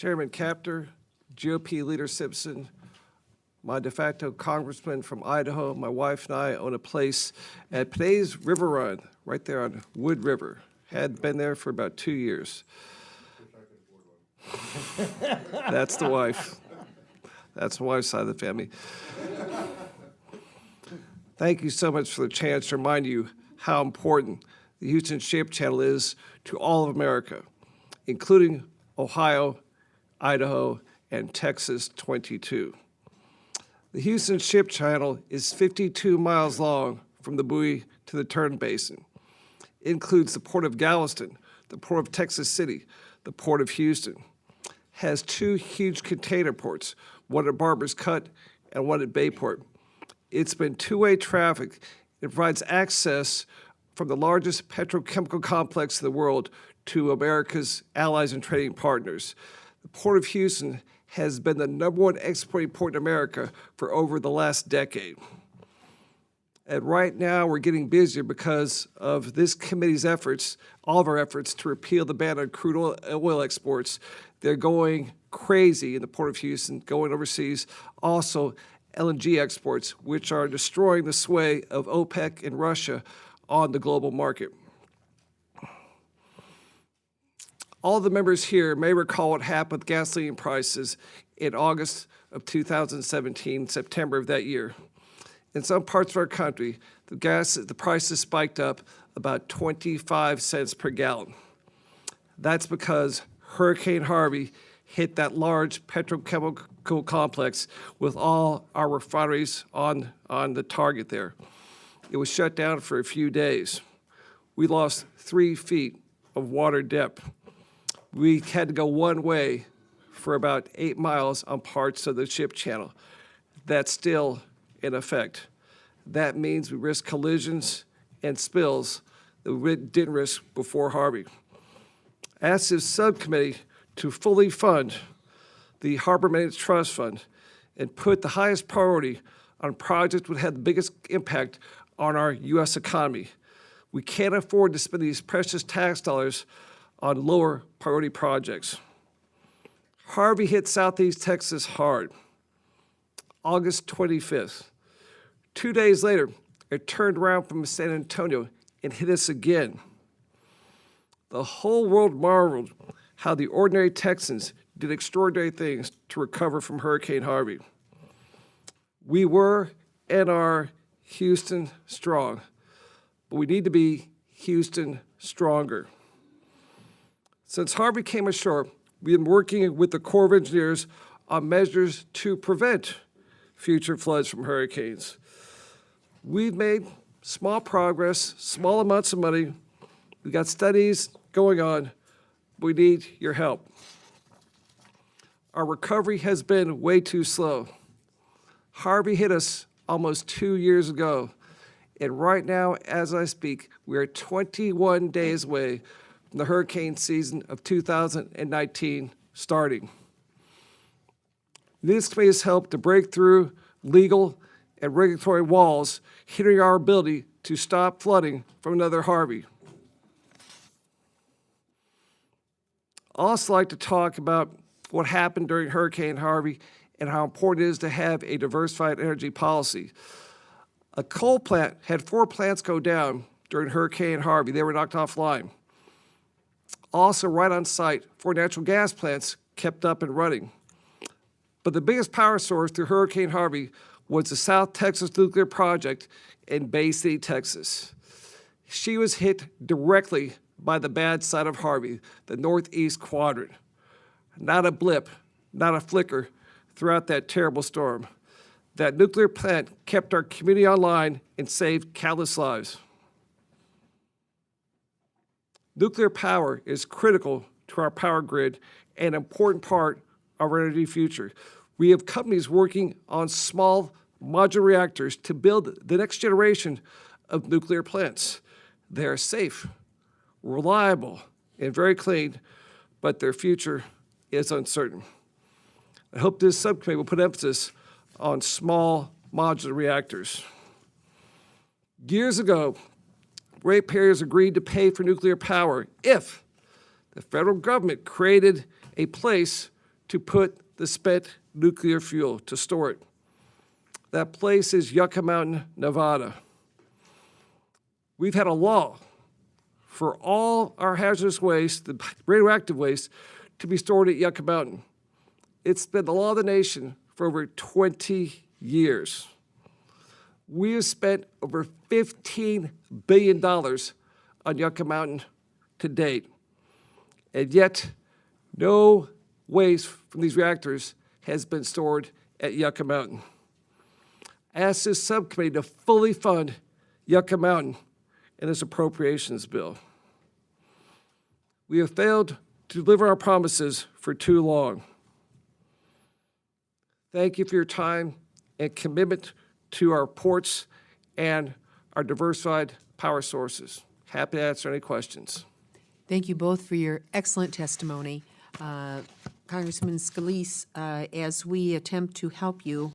Chairman Kaptur, GOP Leader Simpson, my de facto congressman from Idaho, my wife and I own a place at Payne's River Run, right there on Wood River. Had been there for about 2 years. That's the wife. That's the wife's side of the family. Thank you so much for the chance to remind you how important the Houston Ship Channel is to all of America, including Ohio, Idaho, and Texas 22. The Houston Ship Channel is 52 miles long from the buoy to the turn basin. It includes the Port of Galveston, the Port of Texas City, the Port of Houston. Has 2 huge container ports, one at Barber's Cut and one at Bayport. It's been two-way traffic. It provides access from the largest petrochemical complex in the world to America's allies and trading partners. The Port of Houston has been the #1 exporting port in America for over the last decade. And right now, we're getting busier because of this committee's efforts, all of our efforts to repeal the ban on crude oil exports. They're going crazy in the Port of Houston, going overseas. Also, LNG exports, which are destroying the sway of OPEC and Russia on the global market. All the members here may recall what happened with gasoline prices in August of 2017, September of that year. In some parts of our country, the prices spiked up about 25 cents per gallon. That's because Hurricane Harvey hit that large petrochemical complex with all our refineries on the target there. It was shut down for a few days. We lost 3 feet of water depth. We had to go one way for about 8 miles on parts of the ship channel. That's still in effect. That means we risk collisions and spills that we didn't risk before Harvey. I asked this subcommittee to fully fund the Harbor Maintenance Trust Fund and put the highest priority on projects that would have the biggest impact on our U.S. economy. We can't afford to spend these precious tax dollars on lower priority projects. Harvey hit Southeast Texas hard, August 25th. 2 days later, it turned around from San Antonio and hit us again. The whole world marveled how the ordinary Texans did extraordinary things to recover from Hurricane Harvey. We were and are Houston strong, but we need to be Houston stronger. Since Harvey came ashore, we've been working with the Corps of Engineers on measures to prevent future floods from hurricanes. We've made small progress, small amounts of money. We've got studies going on. We need your help. Our recovery has been way too slow. Harvey hit us almost 2 years ago, and right now, as I speak, we are 21 days away from the hurricane season of 2019 starting. This committee has helped to break through legal and regulatory walls, hindering our ability to stop flooding from another Harvey. I'd also like to talk about what happened during Hurricane Harvey and how important it is to have a diversified energy policy. A coal plant had 4 plants go down during Hurricane Harvey. They were knocked offline. Also, right on site, 4 natural gas plants kept up and running. But the biggest power source through Hurricane Harvey was the South Texas Nuclear Project in Bay City, Texas. She was hit directly by the bad side of Harvey, the northeast quadrant. Not a blip, not a flicker throughout that terrible storm. That nuclear plant kept our community online and saved countless lives. Nuclear power is critical to our power grid and an important part of our energy future. We have companies working on small modular reactors to build the next generation of nuclear plants. They are safe, reliable, and very clean, but their future is uncertain. I hope this subcommittee will put emphasis on small modular reactors. Years ago, ratepayers agreed to pay for nuclear power if the federal government created a place to put the spent nuclear fuel, to store it. That place is Yucca Mountain, Nevada. We've had a law for all our hazardous waste, the radioactive waste, to be stored at Yucca Mountain. It's been the law of the nation for over 20 years. We have spent over $15 billion on Yucca Mountain to date, and yet no waste from these reactors has been stored at Yucca Mountain. I asked this subcommittee to fully fund Yucca Mountain in this appropriations bill. We have failed to deliver our promises for too long. Thank you for your time and commitment to our ports and our diversified power sources. Happy to answer any questions. Thank you both for your excellent testimony. Congressman Scalise, as we attempt to help you